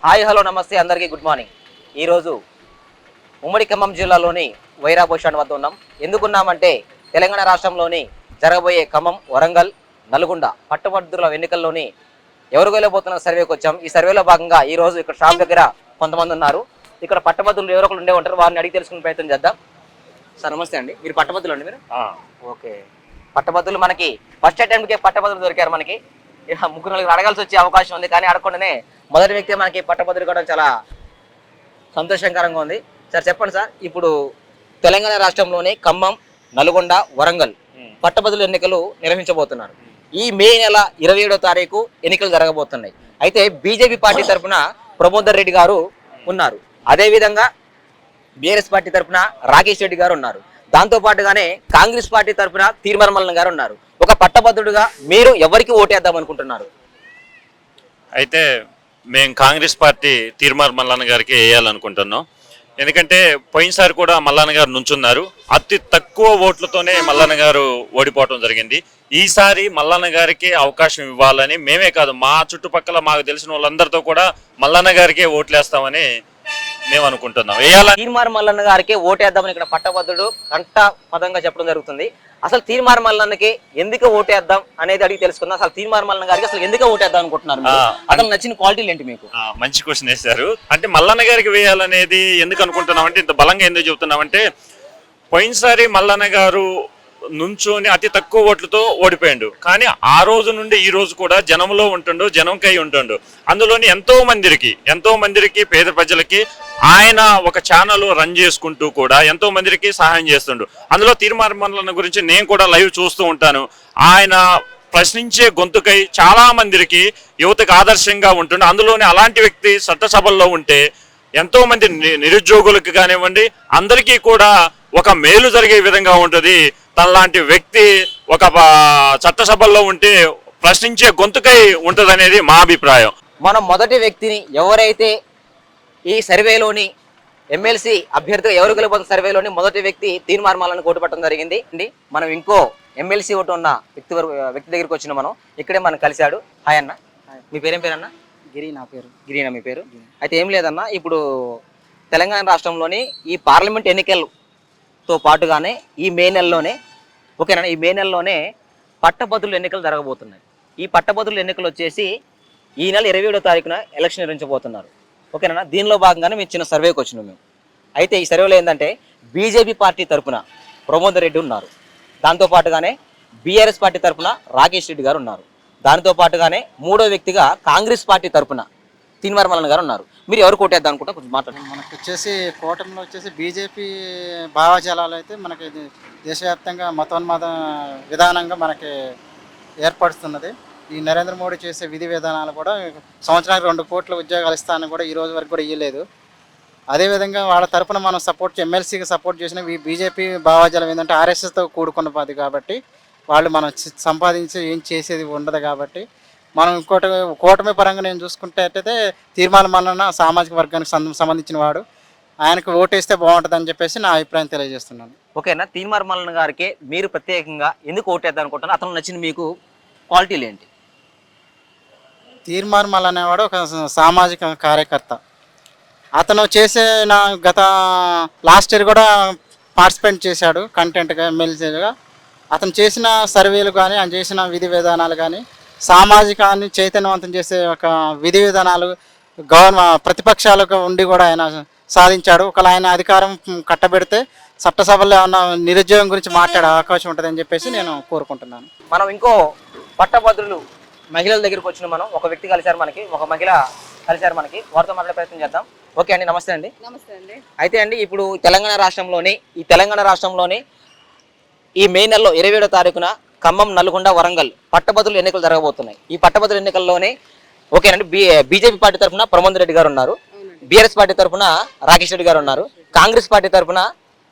Hi hello నమస్తే అందరికీ good morning. ఈరోజు ఉమ్మడి ఖమ్మం జిల్లాలోని వైరా బస్ స్టాండ్ వద్ద ఉన్నాం. ఎందుకున్నామంటే తెలంగాణ రాష్ట్రంలోని జరగబోయే ఖమ్మం, వరంగల్, నల్గొండ పట్టభద్రుల ఎన్నికల్లోని ఎవరు వెళ్ళబోతున్న సర్వేకి వచ్చాం. ఈ సర్వేలో భాగంగా ఈ రోజు ఇక్కడ షాప్ దగ్గర కొంతమంది ఉన్నారు. ఇక్కడ పట్టభద్రులు ఎవరో ఒకరు ఉండే ఉంటారు, వారిని అడిగి తెలుసుకునే ప్రయత్నం చేద్దాం. సార్ నమస్తే అండి, మీరు పట్టభద్రులు అండి? మీరు ఓకే, పట్టభద్రులు మనకి ఫస్ట్ అటెంప్ట్కే పట్టభద్రులు దొరికారు. మనకి ముగ్గురు నలుగురు అడగాల్సి వచ్చే అవకాశం ఉంది, కానీ అడగకుండానే మొదటి వ్యక్తి మనకి పట్టభద్రులు కూడా చాలా సంతోషకరంగా ఉంది. సార్ చెప్పండి సార్, ఇప్పుడు తెలంగాణ రాష్ట్రంలోని ఖమ్మం, నల్గొండ, వరంగల్ పట్టభద్రుల ఎన్నికలు నిర్వహించబోతున్నారు. ఈ మే నెల 27వ తారీఖు ఎన్నికలు జరగబోతున్నాయి. అయితే బీజేపీ పార్టీ తరఫున ప్రమోదర్ రెడ్డి గారు ఉన్నారు, అదేవిధంగా బీఆర్ఎస్ పార్టీ తరఫున రాకేష్ రెడ్డి గారు ఉన్నారు. దాంతో పాటుగానే కాంగ్రెస్ పార్టీ తరఫున తీర్మార్ మల్లన్న గారు ఉన్నారు. ఒక పట్టభద్రుడిగా మీరు ఎవరికి ఓటేద్దాం అనుకుంటున్నారు? అయితే మేము కాంగ్రెస్ పార్టీ తీర్మార్ మల్లన్న గారికి వేయాలనుకుంటున్నాం. ఎందుకంటే పోయినసారి కూడా మల్లన్న గారు నుంచున్నారు, అతి తక్కువ ఓట్లతోనే మల్లన్న గారు ఓడిపోవడం జరిగింది. ఈసారి మల్లన్న గారికి అవకాశం ఇవ్వాలని మేమే కాదు, మా చుట్టుపక్కల మాకు తెలిసిన వాళ్ళందరితో కూడా మల్లన్న గారికే ఓట్లేస్తామని మేము అనుకుంటున్నాం. తీర్మార్ మల్లన్న గారికి ఓటేద్దామని ఇక్కడ పట్టభద్రుడు కంట పదంగా చెప్పడం జరుగుతుంది. అసలు తీర్మార్ మల్లన్నకి ఎందుకు ఓటేద్దాం అనేది అడిగి తెలుసుకుందాం. అసలు తీర్మార్ మల్లన్న గారికి అసలు ఎందుకు ఓటేద్దాం అనుకుంటున్నారు? అతను నచ్చిన క్వాలిటీలు ఏంటి మీకు? మంచి క్వశ్చన్ వేశారు. అంటే మల్లన్న గారికి వేయాలనేది ఎందుకు అనుకుంటున్నాం అంటే, ఇంత బలంగా ఎందుకు చెబుతున్నామంటే, పోయినసారి మల్లన్న గారు నుంచోని అతి తక్కువ ఓట్లతో ఓడిపోయాడు. కానీ ఆ రోజు నుండి ఈ రోజు కూడా జనంలో ఉంటుండు, జనంకై ఉంటుండు. అందులోని ఎంతో మందిరికి పేద ప్రజలకి ఆయన ఒక ఛానల్ రన్ చేసుకుంటూ కూడా ఎంతో మందికి సహాయం చేస్తుండు. అందులో తీర్మార్ మల్లన్న గురించి నేను కూడా లైవ్ చూస్తూ ఉంటాను. ఆయన ప్రశ్నించే గొంతుకై చాలా మందికి యువతకు ఆదర్శంగా ఉంటుండు. అందులోని అలాంటి వ్యక్తి చట్టసభల్లో ఉంటే ఎంతో మంది నిరుద్యోగులకు కానివ్వండి, అందరికీ కూడా ఒక మేలు జరిగే విధంగా ఉంటుంది. తనలాంటి వ్యక్తి ఒక చట్టసభల్లో ఉంటే ప్రశ్నించే గొంతుకై ఉంటుంది అనేది మా అభిప్రాయం. మనం మొదటి వ్యక్తిని ఎవరైతే ఈ సర్వేలోని ఎమ్మెల్సీ అభ్యర్థిగా ఎవరు గెలబోతున్న సర్వేలోని మొదటి వ్యక్తి తీర్మార్ మల్లన్న ఓటు పట్టడం జరిగింది. మనం ఇంకో ఎమ్మెల్సీ ఓటు ఉన్న వ్యక్తి దగ్గరికి వచ్చిన మనం ఇక్కడే మనం కలిశాడు. హాయ్ అన్న, మీ పేరేం పేరు అన్న? గిరి. నా పేరు గిరినా మీ పేరు? అయితే ఏం లేదన్న, ఇప్పుడు తెలంగాణ రాష్ట్రంలోని ఈ పార్లమెంట్ ఎన్నికలతో పాటుగానే ఈ మే నెలలోనే ఈ మే నెలలోనే పట్టభద్రుల ఎన్నికలు జరగబోతున్నాయి. ఈ పట్టభద్రుల ఎన్నికలు వచ్చేసి ఈ నెల 27వ తారీఖున ఎలక్షన్ నిర్వహించబోతున్నారు. ఓకేనా? దీనిలో భాగంగానే మేము చిన్న సర్వేకి వచ్చినాం మేము. అయితే ఈ సర్వేలో ఏంటంటే బీజేపీ పార్టీ తరఫున ప్రమోదర్ రెడ్డి ఉన్నారు, దాంతోపాటుగానే బీఆర్ఎస్ పార్టీ తరఫున రాకేష్ రెడ్డి గారు ఉన్నారు, దానితో పాటుగానే మూడో వ్యక్తిగా కాంగ్రెస్ పార్టీ తరఫున తీర్మార్ మల్లన్న గారు ఉన్నారు. మీరు ఎవరు కోటేద్దాం అనుకుంటా కొంచెం మాట్లాడండి. మనకు వచ్చేసి కూటమిలో వచ్చేసి బీజేపీ భావజాలాలు అయితే మనకి దేశవ్యాప్తంగా మతోన్మాద విధానంగా మనకి ఏర్పడుతున్నది. ఈ నరేంద్ర మోడీ చేసే విధి విధానాలు కూడా సంవత్సరానికి 2 కోట్ల ఉద్యోగాలు ఇస్తానని కూడా ఈ రోజు వరకు కూడా ఇవ్వలేదు. అదేవిధంగా వాళ్ళ తరఫున మనం ఎమ్మెల్సీకి సపోర్ట్ చేసిన ఈ బీజేపీ భావజాలం ఏంటంటే ఆర్ఎస్ఎస్తో కూడుకున్నది కాబట్టి వాళ్ళు మనం సంపాదించి ఏం చేసేది ఉండదు. కాబట్టి మనం ఇంకోటి కూటమి పరంగా నేను చూసుకుంటే అయితే తీర్మార్ మల్లన్న సామాజిక వర్గానికి సంబంధించిన వాడు, ఆయనకు ఓటేస్తే బాగుంటుందని చెప్పేసి నా అభిప్రాయం తెలియజేస్తున్నాను. ఓకేనా? తీర్మార్ మల్లన్న గారికి మీరు ప్రత్యేకంగా ఎందుకు ఓటేద్దాం అనుకుంటున్నారు? అతను నచ్చిన మీకు క్వాలిటీలు ఏంటి? తీర్మార్ మల్లన్న అనేవాడు ఒక సామాజిక కార్యకర్త. అతను చేసిన గత లాస్ట్ ఇయర్ కూడా పార్టిసిపేట్ చేశాడు కంటెంట్గా, ఎమ్మెల్సీగా. అతను చేసిన సర్వేలు కానీ, ఆయన చేసిన విధి విధానాలు కానీ సామాజికాన్ని చైతన్యవంతం చేసే ఒక విధి విధానాలు ప్రతిపక్షాలకు ఉండి కూడా ఆయన సాధించాడు. ఒకవేళ ఆయన అధికారం కట్టబెడితే చట్టసభలో ఏమన్నా నిరుద్యోగం గురించి మాట్లాడే అవకాశం ఉంటుందని చెప్పేసి నేను కోరుకుంటున్నాను. మనం ఇంకో పట్టభద్రులు మహిళల దగ్గరికి వచ్చిన మనం ఒక వ్యక్తి కలిశారు, మనకి ఒక మహిళ కలిశారు, మనకి వారితో మాట్లాడే ప్రయత్నం చేద్దాం. ఓకే అండి, నమస్తే అండి. నమస్తే అండి. అయితే అండి, ఇప్పుడు తెలంగాణ రాష్ట్రంలోని ఈ మే నెలలో 27వ తారీఖున ఖమ్మం, నల్గొండ, వరంగల్ పట్టభద్రుల ఎన్నికలు జరగబోతున్నాయి. ఈ పట్టభద్రుల ఎన్నికల్లోనే ఓకేనండి బీజేపీ పార్టీ తరఫున ప్రమోదర్ రెడ్డి గారు ఉన్నారు, బీఆర్ఎస్ పార్టీ తరఫున రాకేష్ రెడ్డి గారు ఉన్నారు, కాంగ్రెస్ పార్టీ తరఫున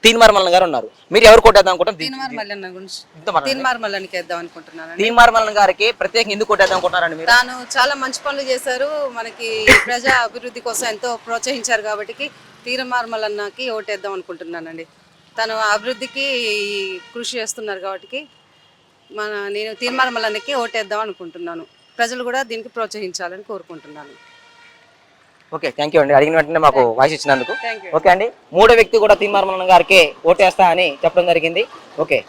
తీర్మార్ మల్లన్న గారు ఉన్నారు. మీరు ఎవరు కోటేద్దాం అనుకుంటారు? తీర్మార్ మల్లన్న గురించి తీర్మార్ మల్లన్న గారికి ప్రత్యేకంగా ఎందుకు కోటేద్దాం అనుకుంటున్నారండి మీరు? తాను చాలా మంచి పనులు చేశారు, మనకి ప్రజా అభివృద్ధి కోసం ఎంతో ప్రోత్సహించారు. కాబట్టి తీర్మార్ మల్లన్నకి ఓటేద్దాం అనుకుంటున్నానండి. తను అభివృద్ధికి కృషి చేస్తున్నారు కాబట్టి నేను తీర్మార్ మల్లన్నకి ఓటేద్దాం అనుకుంటున్నాను. ప్రజలు కూడా దీనికి ప్రోత్సహించాలని కోరుకుంటున్నాను. ఓకే, థ్యాంక్ యూ అండి. అడిగిన వెంటనే మాకు వాయిస్ ఇచ్చినందుకు. Thank you. ఓకే అండి, మూడో వ్యక్తి కూడా తీన్మార్ మల్లన్న గారికి ఓటేస్తా అని చెప్పడం జరిగింది. ఓకే,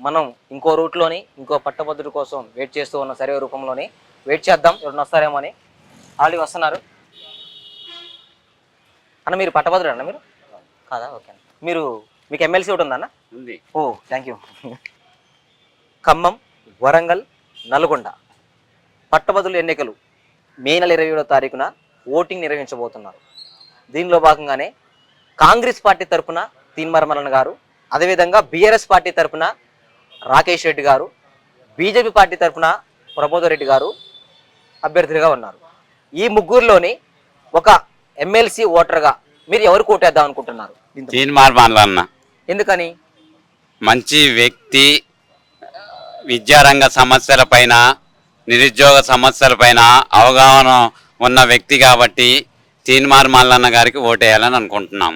మనం ఇంకో రూట్లోని ఇంకో పట్టభద్రుడి కోసం వెయిట్ చేస్తూ ఉన్న సర్వే రూపంలోని వెయిట్ చేద్దాం, ఎవరైనా వస్తారేమో అని. ఆల్రెడీ వస్తున్నారు అన్న. మీరు పట్టభద్రుడు అన్న? మీరు కాదా? ఓకే అన్న. మీకు ఎమ్మెల్సీ ఒకటి ఉందన్న? ఉంది. ఓ, థ్యాంక్ యూ. ఖమ్మం, వరంగల్, నల్గొండ పట్టభద్రుల ఎన్నికలు మే నెల 27వ తారీఖున ఓటింగ్ నిర్వహించబోతున్నారు. దీనిలో భాగంగానే కాంగ్రెస్ పార్టీ తరఫున తీన్మార్ మల్లన్న గారు, అదేవిధంగా బీఆర్ఎస్ పార్టీ తరఫున రాకేష్ రెడ్డి గారు, బీజేపీ పార్టీ తరఫున ప్రబోధ్ రెడ్డి గారు అభ్యర్థులుగా ఉన్నారు. ఈ ముగ్గురులోని ఒక ఎమ్మెల్సీ ఓటర్గా మీరు ఎవరికి ఓటేద్దాం అనుకుంటున్నారు? తీన్మార్ మల్లన్న ఎందుకని? మంచి వ్యక్తి, విద్యారంగ సమస్యలపైన, నిరుద్యోగ సమస్యలపైన అవగాహన ఉన్న వ్యక్తి కాబట్టి తీన్మార్ మల్లన్న గారికి ఓటేయాలని అనుకుంటున్నాం.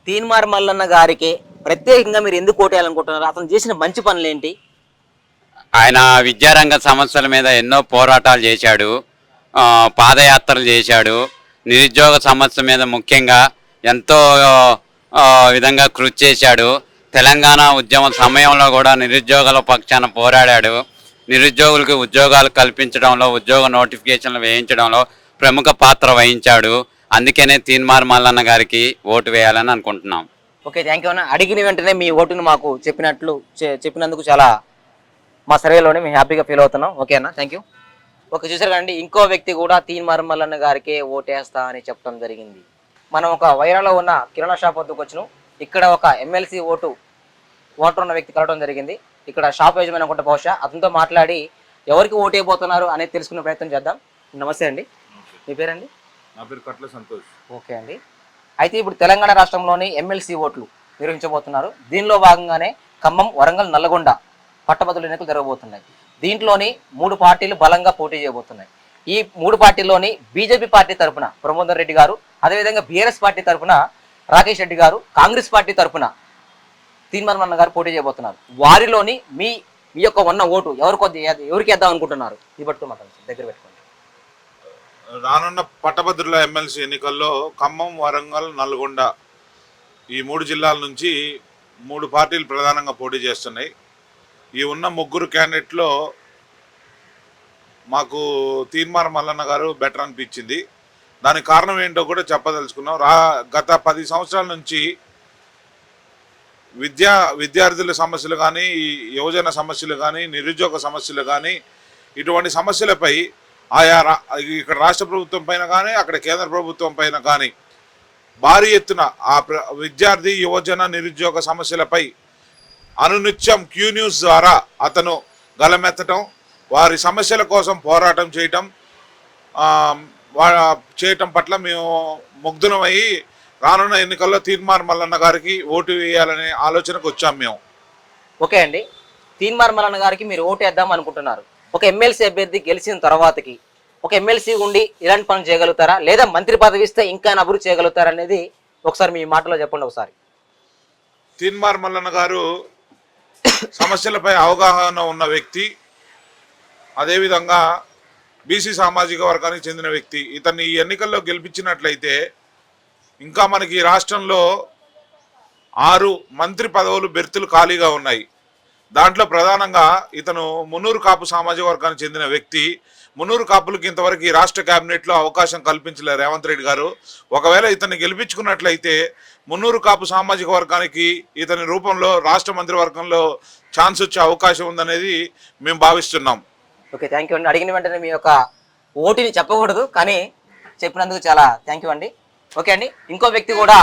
తీన్మార్ మల్లన్న గారికి ప్రత్యేకంగా మీరు ఎందుకు ఓటేయాలనుకుంటున్నారు? అతను చేసిన మంచి పనులు ఏంటి? ఆయన విద్యారంగ సమస్యల మీద ఎన్నో పోరాటాలు చేశాడు, పాదయాత్రలు చేశాడు. నిరుద్యోగ సమస్య మీద ముఖ్యంగా ఎంతో విధంగా కృషి చేశాడు. తెలంగాణ ఉద్యమ సమయంలో కూడా నిరుద్యోగుల పక్షాన పోరాడాడు. నిరుద్యోగులకు ఉద్యోగాలు కల్పించడంలో, ఉద్యోగ నోటిఫికేషన్లు వేయించడంలో ప్రముఖ పాత్ర వహించాడు. అందుకనే తీన్మార్ మల్లన్న గారికి ఓటు వేయాలని అనుకుంటున్నాం. ఓకే, థ్యాంక్ యూ అన్న. అడిగిన వెంటనే మీ ఓటును మాకు చెప్పినందుకు చాలా మా సర్వేలోనే మేము హ్యాపీగా ఫీల్ అవుతున్నాం. ఓకే అన్న, థ్యాంక్ యూ. ఓకే, చూసారు కదండి, ఇంకో వ్యక్తి కూడా తీన్మార్ మల్లన్న గారికే ఓటేస్తా అని చెప్పడం జరిగింది. మనం ఒక వైరాలో ఉన్న కిరాణా షాప్ వద్దకు వచ్చినాం. ఇక్కడ ఒక ఎమ్మెల్సీ ఓటర్ ఉన్న వ్యక్తి కలవడం జరిగింది. ఇక్కడ షాప్ యజమాని అనుకుంటే బహుశా అతనితో మాట్లాడి ఎవరికి ఓటు వేయబోతున్నారు అనేది తెలుసుకునే ప్రయత్నం చేద్దాం. నమస్తే అండి, మీ పేరండి? నా పేరు కట్ల సంతోష్. ఓకే అండి, అయితే ఇప్పుడు తెలంగాణ రాష్ట్రంలోని ఎమ్మెల్సీ ఓట్లు నిర్వహించబోతున్నారు. దీనిలో భాగంగానే ఖమ్మం, వరంగల్, నల్గొండ పట్టభద్రుల ఎన్నికలు జరగబోతున్నాయి. దీంట్లోని 3 పార్టీలు బలంగా పోటీ చేయబోతున్నాయి. ఈ 3 పార్టీల్లోని బీజేపీ పార్టీ తరఫున ప్రమోద్ రెడ్డి గారు, అదేవిధంగా బీఆర్ఎస్ పార్టీ తరఫున రాకేష్ రెడ్డి గారు, కాంగ్రెస్ పార్టీ తరఫున తీన్మార్ మల్లన్న గారు పోటీ చేయబోతున్నారు. వారిలోని మీ యొక్క ఉన్న ఓటు ఎవరికి వేద్దాం అనుకుంటున్నారు? ఈ పట్టుకుని మాట్లాడండి, దగ్గర పెట్టుకోండి. రానున్న పట్టభద్రుల ఎమ్మెల్సీ ఎన్నికల్లో ఖమ్మం, వరంగల్, నల్గొండ ఈ 3 జిల్లాల నుంచి 3 పార్టీలు ప్రధానంగా పోటీ చేస్తున్నాయి. ఈ ఉన్న 3 క్యాండిడేట్లో మాకు తీన్మార్ మల్లన్న గారు బెటర్ అనిపించింది. దానికి కారణం ఏంటో కూడా చెప్పదలుచుకున్నాం. గత 10 సంవత్సరాల నుంచి విద్యార్థుల సమస్యలు కానీ, యువజన సమస్యలు కానీ, నిరుద్యోగ సమస్యలు కానీ, ఇటువంటి సమస్యలపై ఇక్కడ రాష్ట్ర ప్రభుత్వం పైన కానీ, అక్కడ కేంద్ర ప్రభుత్వం పైన కానీ భారీ ఎత్తున విద్యార్థి, యువజన, నిరుద్యోగ సమస్యలపై అనునిత్యం క్యూ న్యూస్ ద్వారా అతను గలమెత్తటం, వారి సమస్యల కోసం పోరాటం చేయటం పట్ల మేము ముగ్ధులమయ్యి రానున్న ఎన్నికల్లో తీన్మార్ మల్లన్న గారికి ఓటు వేయాలనే ఆలోచనకు వచ్చాం మేము. ఓకే అండి, తీన్మార్ మల్లన్న గారికి మీరు ఓటు వేద్దాం అనుకుంటున్నారు. ఒక ఎమ్మెల్సీ అభ్యర్థి గెలిచిన తర్వాతకి ఒక ఎమ్మెల్సీ ఉండి ఇలాంటి పనులు చేయగలుగుతారా, లేదా మంత్రి పదవి ఇస్తే ఇంకా అభివృద్ధి చేయగలుగుతారా అనేది ఒకసారి మీ మాటలో చెప్పండి. ఒకసారి తీన్మార్ మల్లన్న గారు సమస్యలపై అవగాహన ఉన్న వ్యక్తి, అదేవిధంగా బీసీ సామాజిక వర్గానికి చెందిన వ్యక్తి. ఇతన్ని ఈ ఎన్నికల్లో గెలిపించినట్లయితే ఇంకా మనకి రాష్ట్రంలో 6 మంత్రి పదవులు బెర్తులు ఖాళీగా ఉన్నాయి. దాంట్లో ప్రధానంగా ఇతను మున్నూరు కాపు సామాజిక వర్గానికి చెందిన వ్యక్తి. మున్నూరు కాపులకి ఇంతవరకు ఈ రాష్ట్ర కేబినెట్లో అవకాశం కల్పించలేదు రేవంత్ రెడ్డి గారు. ఒకవేళ ఇతన్ని గెలిపించుకున్నట్లయితే మున్నూరు కాపు సామాజిక వర్గానికి ఇతని రూపంలో రాష్ట్ర మంత్రివర్గంలో ఛాన్స్ వచ్చే అవకాశం ఉందనేది మేము భావిస్తున్నాం. ఓకే, థ్యాంక్ యూ అండి. అడిగిన వెంటనే మీ యొక్క ఓటుని చెప్పకూడదు, కానీ చెప్పినందుకు చాలా థ్యాంక్ యూ అండి. ఓకే అండి, ఇంకో వ్యక్తి కూడా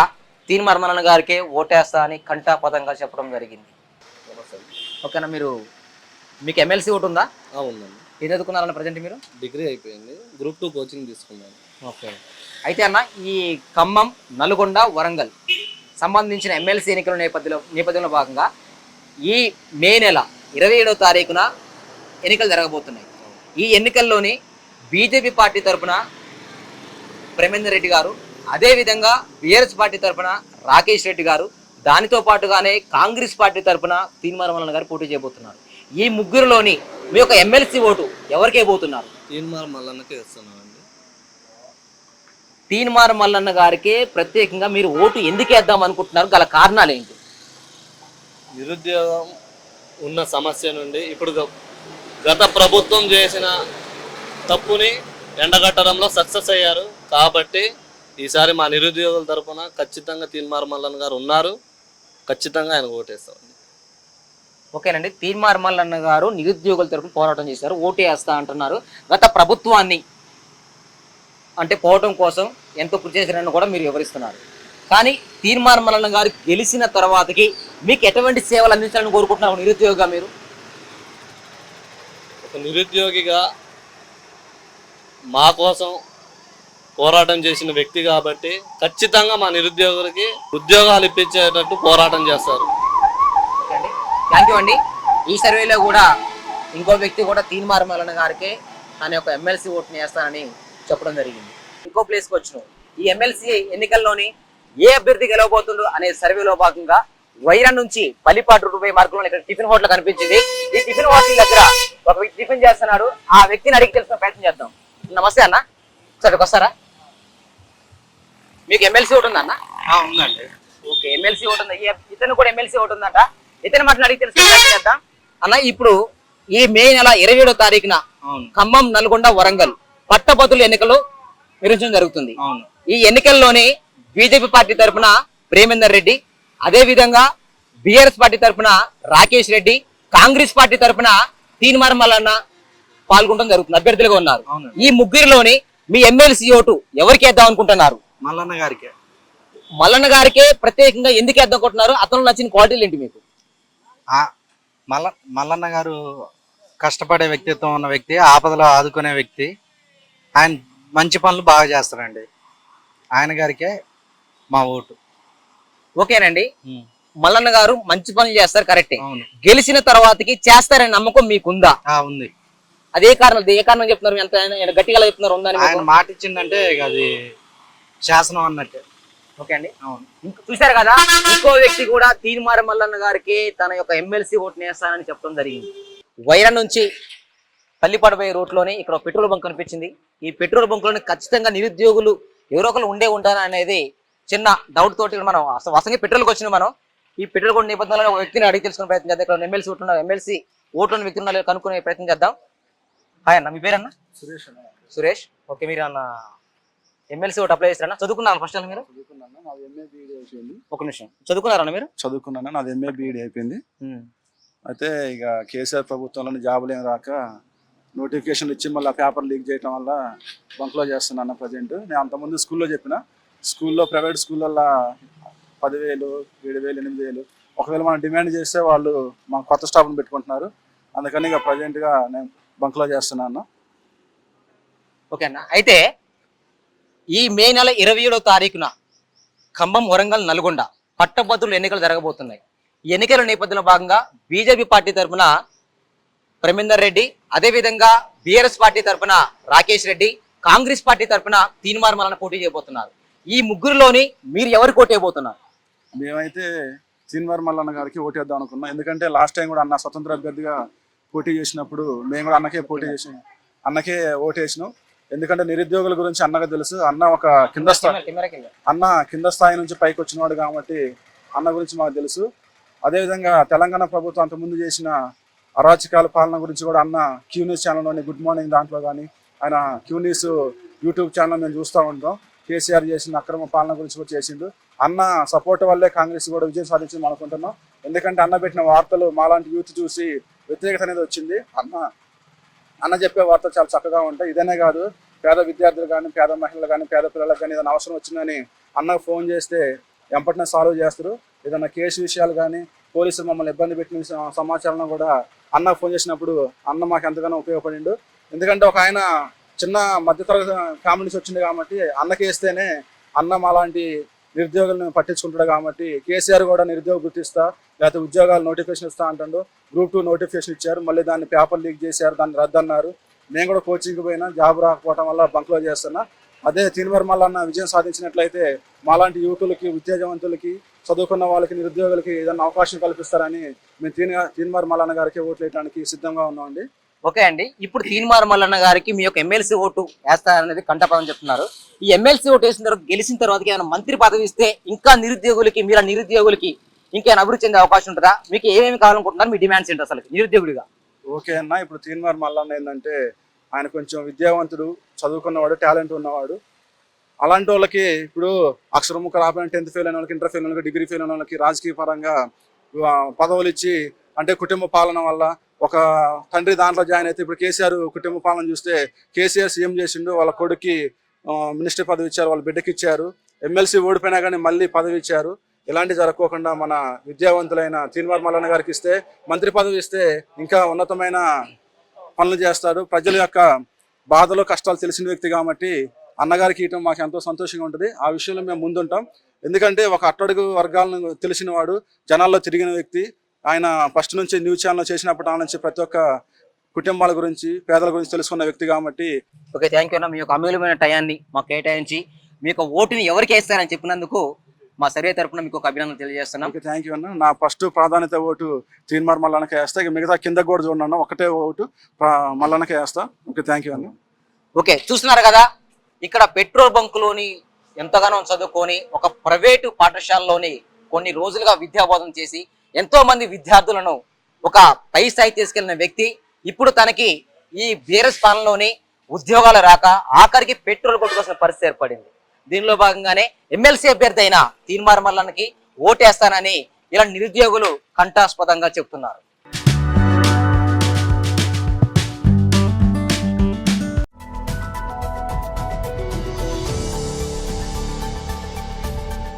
తీన్మార్ మల్లన్న గారికి ఓటేస్తా అని కంఠాపదంగా చెప్పడం జరిగింది. ఓకేనా, మీకు ఎమ్మెల్సీ ఓటు ఉందా? ఉందండి. ఏది చదువుకున్నారన్న ప్రజెంట్ మీరు? డిగ్రీ అయిపోయింది, గ్రూప్ 2 కోచింగ్ తీసుకున్నాను. ఓకే, అయితే అన్న ఈ ఖమ్మం, నల్గొండ, వరంగల్ సంబంధించిన ఎమ్మెల్సీ ఎన్నికల నేపథ్యంలో భాగంగా ఈ మే నెల 27వ తారీఖున ఎన్నికలు జరగబోతున్నాయి. ఈ ఎన్నికల్లోని బీజేపీ పార్టీ తరఫున ప్రేమేందర్ రెడ్డి గారు, అదేవిధంగా బీఆర్ఎస్ పార్టీ తరఫున రాకేష్ రెడ్డి గారు, దానితో పాటుగానే కాంగ్రెస్ పార్టీ తరఫున తీన్మార్ మల్లన్న గారు పోటీ చేయబోతున్నారు. ఈ ముగ్గురులోని మీ యొక్క ఎమ్మెల్సీ ఓటు ఎవరికే పోతున్నారు? తీన్మార్ మల్లన్నకే ఇస్తున్నానండి. తీన్మార్ మల్లన్న గారికి ప్రత్యేకంగా మీరు ఓటు ఎందుకు వేద్దాం అనుకుంటున్నారు? గల కారణాలు ఏంటి? నిరుద్యోగం ఉన్న సమస్య నుండి ఇప్పుడు గత ప్రభుత్వం చేసిన తప్పుని ఎండగట్టడంలో సక్సెస్ అయ్యారు కాబట్టి ఈసారి మా నిరుద్యోగుల తరపున ఖచ్చితంగా తీన్మార్ మల్లన్న గారు ఉన్నారు, ఖచ్చితంగా ఆయన ఓటేస్తామండి. ఓకేనండి, తీన్మార్ మల్లన్న గారు నిరుద్యోగుల తరపున పోరాటం చేశారు, ఓటు వేస్తా అంటున్నారు. గత ప్రభుత్వాన్ని అంటే పోవటం కోసం ఎంతో కృషి చేశారని కూడా మీరు వివరిస్తున్నారు. కానీ తీన్మార్ మల్లన్న గారు గెలిచిన తర్వాతకి మీకు ఎటువంటి సేవలు అందించాలని కోరుకుంటున్నారు నిరుద్యోగిగా మీరు? ఒక నిరుద్యోగిగా మా కోసం పోరాటం చేసిన వ్యక్తి కాబట్టి ఖచ్చితంగా మా నిరుద్యోగులకి ఉద్యోగాలు ఇప్పించేటట్టు పోరాటం చేస్తారు. ఓకే అండి, థ్యాంక్ యూ అండి. ఈ సర్వేలో కూడా ఇంకో వ్యక్తి కూడా తీన్మార్ మల్లన్న గారికి తన యొక్క ఎమ్మెల్సీ ఓటుని వేస్తానని చెప్పడం జరిగింది. ఇంకో ప్లేస్కి వచ్చినాం. ఈ ఎమ్మెల్సీ ఎన్నికల్లోని ఏ అభ్యర్థి గెలవబోతుందో అనే సర్వేలో భాగంగా వైరా నుంచి పల్లిపాటు రూపాయి మార్గంలో ఇక్కడ టిఫిన్ హోటల్ కనిపించింది. ఈ టిఫిన్ హోటల్ దగ్గర ఒక వ్యక్తి టిఫిన్ చేస్తున్నాడు. ఆ వ్యక్తిని అడిగి తెలుసుకునే ప్రయత్నం చేద్దాం. నమస్తే అన్న, ఒకసారి వస్తారా? మీకు ఎమ్మెల్సీ ఓటు ఉందా అన్న? ఉందండి. ఓకే, ఎమ్మెల్సీ ఓటు ఉంది. ఇతను కూడా ఎమ్మెల్సీ ఓటు ఉందంట. ఇతను మాటలు అడిగి తెలుసుకునే ప్రయత్నం చేద్దాం. అన్న, ఇప్పుడు ఈ మే నెల 27వ తారీఖున ఖమ్మం, నల్గొండ, వరంగల్ పట్టభద్రుల ఎన్నికలు నిర్వహించడం జరుగుతుంది. ఈ ఎన్నికల్లోని బీజేపీ పార్టీ తరఫున ప్రేమేందర్ రెడ్డి, అదే విధంగా బిఆర్ఎస్ పార్టీ తరఫున రాకేష్ రెడ్డి, కాంగ్రెస్ పార్టీ తరఫున తీన్మార్ మల్లన్న పాల్గొనడం జరుగుతుంది, అభ్యర్థులుగా ఉన్నారు. ఈ ముగ్గురిలోని మీ ఎమ్మెల్సీ ఓటు ఎవరికి వేద్దాం అనుకుంటున్నారు? మల్లన్న గారికి. మల్లన్న గారికే ప్రత్యేకంగా ఎందుకు వేద్దాం అనుకుంటున్నారు? అతను నచ్చిన క్వాలిటీలు ఏంటి మీకు? మల్లన్న గారు కష్టపడే వ్యక్తిత్వం ఉన్న వ్యక్తి, ఆపదలో ఆదుకునే వ్యక్తి. ఆయన మంచి పనులు బాగా చేస్తారండి. ఆయన గారికే మా ఓటు. ఓకేనండి, మల్లన్న గారు మంచి పనులు చేస్తారు, కరెక్టే. అవును. గెలిచిన తర్వాతకి చేస్తారనే నమ్మకం మీకుందా? ఉంది. అదే కారణం, ఏ కారణం చెప్తున్నారు? ఎంత గట్టిగా చెప్తున్నారు? ఉందని ఆయన మాట ఇచ్చిందంటే అది శాసనం అన్నట్టే. ఓకే అండి, అవును. చూశారు కదా, ఇంకో వ్యక్తి కూడా తీన్మార్ మల్లన్న గారికి తన యొక్క ఎమ్మెల్సీ ఓటు వేస్తానని చెప్పడం జరిగింది. వైరా నుంచి పల్లిపాడుపోయే రూట్లోనే ఇక్కడ పెట్రోల్ బంక్ కనిపించింది. ఈ పెట్రోల్ బంక్లోనే ఖచ్చితంగా నిరుద్యోగులు ఎవరో ఒకరు ఉండే ఉంటారా అనేది చిన్న డౌట్ తోటి మనం వసంగి పెట్రోల్కి వచ్చిన మనం ఈ పెట్రోల్ కూడా నేపథ్యంలో ఒక వ్యక్తిని అడిగి తెలుసుకునే ప్రయత్నం చేద్దాం. ఇక్కడ ఎమ్మెల్సీ ఓటు ఎమ్మెల్సీ ఓటు ఉన్న వ్యక్తి ఉన్నా కనుక్కునే ప్రయత్నం చేద్దాం. హాయ్ అన్న, మీ పేరన్నా? సురేష్. సురేష్. ఓకే, మీరు అన్న ఎమ్మెల్సీ ఓటు అప్లై చేస్తారన్నా? చదువుకున్నాను ఫస్ట్ మీరు? ఒక నిమిషం, చదువుకున్నారన్న మీరు? చదువుకున్నాను, నాది ఎంఏ బీఈడి అయిపోయింది. అయితే ఇక కేసీఆర్ ప్రభుత్వంలోని జాబులు ఏం రాక నోటిఫికేషన్ ఇచ్చి మళ్ళీ పేపర్ లీక్ చేయడం వల్ల బంక్లో చేస్తున్నాను ప్రజెంట్. నేను అంతకుముందు స్కూల్లో చెప్పిన, స్కూల్లో ప్రైవేట్ స్కూళ్ళల్లో 10,000, 7,000, 8,000 ఒకవేళ మనం డిమాండ్ చేస్తే వాళ్ళు మా కొత్త స్టాఫ్ని పెట్టుకుంటున్నారు. అందుకని ఇక ప్రజెంట్గా నేను బంక్లో చేస్తున్నాను. ఓకే అన్న, అయితే ఈ మే నెల 27వ తారీఖున ఖమ్మం, వరంగల్, నల్గొండ పట్టభద్రుల ఎన్నికలు జరగబోతున్నాయి. ఈ ఎన్నికల నేపథ్యంలో భాగంగా బీజేపీ పార్టీ తరఫున ప్రేమేందర్ రెడ్డి, అదేవిధంగా బిఆర్ఎస్ పార్టీ తరఫున రాకేష్ రెడ్డి, కాంగ్రెస్ పార్టీ తరఫున తీన్మార్ మల్లన్న పోటీ చేయబోతున్నారు. ఈ ముగ్గురులోని మీరు ఎవరికి ఓటు వేయబోతున్నారు? మేమైతే తీన్మార్ మల్లన్న గారికి ఓటేద్దాం అనుకున్నాం. ఎందుకంటే లాస్ట్ టైం కూడా అన్న స్వతంత్ర అభ్యర్థిగా పోటీ చేసినప్పుడు మేము కూడా అన్నకే ఓటేసినాం. ఎందుకంటే నిరుద్యోగుల గురించి అన్నగా తెలుసు. అన్న ఒక కింద స్థాయి నుంచి పైకి వచ్చినవాడు కాబట్టి అన్న గురించి మాకు తెలుసు. అదేవిధంగా తెలంగాణ ప్రభుత్వం అంతకుముందు చేసిన అరాచకాల పాలన గురించి కూడా అన్న క్యూ న్యూస్ ఛానల్లోని గుడ్ మార్నింగ్ దాంట్లో కానీ ఆయన క్యూ న్యూస్ యూట్యూబ్ ఛానల్ మేము చూస్తూ ఉంటాం. కేసీఆర్ చేసిన అక్రమ పాలన గురించి కూడా చేసిండు. అన్న సపోర్ట్ వల్లే కాంగ్రెస్ కూడా విజయం సాధించింది అనుకుంటున్నాం. ఎందుకంటే అన్న పెట్టిన వార్తలు మాలాంటి యూత్ చూసి వ్యతిరేకత అనేది వచ్చింది. అన్న చెప్పే వార్తలు చాలా చక్కగా ఉంటాయి. ఇదనే కాదు, పేద విద్యార్థులు కానీ, పేద మహిళలు కానీ, పేద పిల్లలకు కానీ ఏదైనా అవసరం వచ్చిందని అన్నకు ఫోన్ చేస్తే ఎంపటినే సాల్వ్ చేస్తారు. ఏదైనా కేసు విషయాలు కానీ, పోలీసులు మమ్మల్ని ఇబ్బంది పెట్టిన సమాచారం కూడా అన్నకు ఫోన్ చేసినప్పుడు అన్న మాకు ఎంతగానో ఉపయోగపడిండు. ఎందుకంటే ఒక ఆయన చిన్న మధ్యతరగతి ఫ్యామిలీ నుంచి వచ్చింది కాబట్టి అన్నకి వేస్తేనే అన్న మాలాంటి నిరుద్యోగులను పట్టించుకుంటాడు కాబట్టి కేసీఆర్ కూడా నిరుద్యోగ గుర్తిస్తా లేకపోతే ఉద్యోగాలు నోటిఫికేషన్ ఇస్తా అంటాడు. గ్రూప్ 2 నోటిఫికేషన్ ఇచ్చారు, మళ్ళీ దాన్ని పేపర్ లీక్ చేశారు, దాన్ని రద్దన్నారు. నేను కూడా కోచింగ్కి పోయినా, జాబ్ రాకపోవడం వల్ల బంక్లో చేస్తున్నా. అదే తీన్మార్ మల్లన్న విజయం సాధించినట్లయితే మాలాంటి యువకులకి, ఉత్తేజవంతులకి, చదువుకున్న వాళ్ళకి, నిరుద్యోగులకి ఏదైనా అవకాశం కల్పిస్తారని మేము తీన్మార్ మల్లన్న గారికి ఓట్లు వేయడానికి సిద్ధంగా ఉన్నామండి. ఓకే అండి, ఇప్పుడు తీన్మార్ మల్లన్న గారికి మీ యొక్క ఎమ్మెల్సీ ఓటు వేస్తారనేది కంటపదం చెప్తున్నారు. ఈ ఎమ్మెల్సీ ఓటు వేసిన తర్వాత గెలిచిన తర్వాత ఏమైనా మంత్రి పదవి ఇస్తే ఇంకా నిరుద్యోగులకి మీలా నిరుద్యోగులకి ఇంకేమైనా అభివృద్ధి చెందే అవకాశం ఉంటుందా? మీకు ఏమేమి కావాలనుకుంటున్నారు? మీ డిమాండ్స్ ఏంటి అసలు నిరుద్యోగుడిగా? ఓకే అన్న, ఇప్పుడు తీన్మార్ మల్లన్న ఏంటంటే ఆయన కొంచెం విద్యావంతుడు, చదువుకున్నవాడు, టాలెంట్ ఉన్నవాడు. అలాంటి వాళ్ళకి ఇప్పుడు అక్షరం ముక్క రాబోయే 10th ఫెయిల్ అయిన వాళ్ళకి, ఇంటర్ ఫెయిల్ అయిన వాళ్ళకి, డిగ్రీ ఫెయిల్ అయిన వాళ్ళకి రాజకీయ పరంగా పదవులు ఇచ్చి, అంటే కుటుంబ పాలన వల్ల ఒక తండ్రి దాంట్లో జాయిన్ అయితే, ఇప్పుడు కేసీఆర్ కుటుంబ పాలన చూస్తే కేసీఆర్ సీఎం చేసిండు, వాళ్ళ కొడుక్కి మినిస్టర్ పదవి ఇచ్చారు, వాళ్ళ బిడ్డకి ఇచ్చారు. ఎమ్మెల్సీ ఓడిపోయినా కానీ మళ్ళీ పదవి ఇచ్చారు. ఇలాంటి జరగకోకుండా మన విద్యావంతులైన తీన్మార్ మల్లన్న గారికి ఇస్తే, మంత్రి పదవి ఇస్తే ఇంకా ఉన్నతమైన పనులు చేస్తాడు. ప్రజల యొక్క బాధలు కష్టాలు తెలిసిన వ్యక్తి కాబట్టి అన్నగారికి ఇవ్వటం మాకు ఎంతో సంతోషంగా ఉంటుంది. ఆ విషయంలో మేము ముందుంటాం. ఎందుకంటే ఒక అట్టడుగు వర్గాలను తెలిసిన వాడు, జనాల్లో తిరిగిన వ్యక్తి. ఆయన ఫస్ట్ నుంచి న్యూస్ ఛానల్ చేసినప్పటి నుంచి ప్రతి ఒక్క కుటుంబాల గురించి, పేదల గురించి తెలుసుకున్న వ్యక్తి కాబట్టి. ఓకే, థ్యాంక్ యూ అన్న. మీ యొక్క అమూల్యమైన టయాన్ని మాకు కేటాయించి మీ యొక్క ఓటుని ఎవరికి వేస్తారని చెప్పినందుకు మా సర్వే తరపున మీకు ఒక అభినందన తెలియజేస్తున్నాం. ఓకే, థ్యాంక్ యూ అన్న. నా ఫస్ట్ ప్రాధాన్యత ఓటు తీన్మార్ మల్లన్నకే వేస్తా. ఇక మిగతా కింద కూడా చూడన్న, ఒకటే ఓటు మల్లన్నకే వేస్తా. ఓకే, థ్యాంక్ యూ అన్న. ఓకే, చూస్తున్నారు కదా, ఇక్కడ పెట్రోల్ బంకులోని ఎంతగానో చదువుకొని ఒక ప్రైవేటు పాఠశాలలోని కొన్ని రోజులుగా విద్యాబోధన చేసి ఎంతో మంది విద్యార్థులను ఒక పై స్థాయి తీసుకెళ్లిన వ్యక్తి ఇప్పుడు తనకి ఈ బీఆర్ఎస్ పాలనలోని ఉద్యోగాలు రాక ఆఖరికి పెట్రోల్ కొట్టుకోవాల్సిన పరిస్థితి ఏర్పడింది. దీనిలో భాగంగానే ఎమ్మెల్సీ అభ్యర్థి అయిన తీన్మార్ మల్లన్నకి ఓటేస్తానని ఇలా నిరుద్యోగులు కంఠాస్పదంగా చెప్తున్నారు.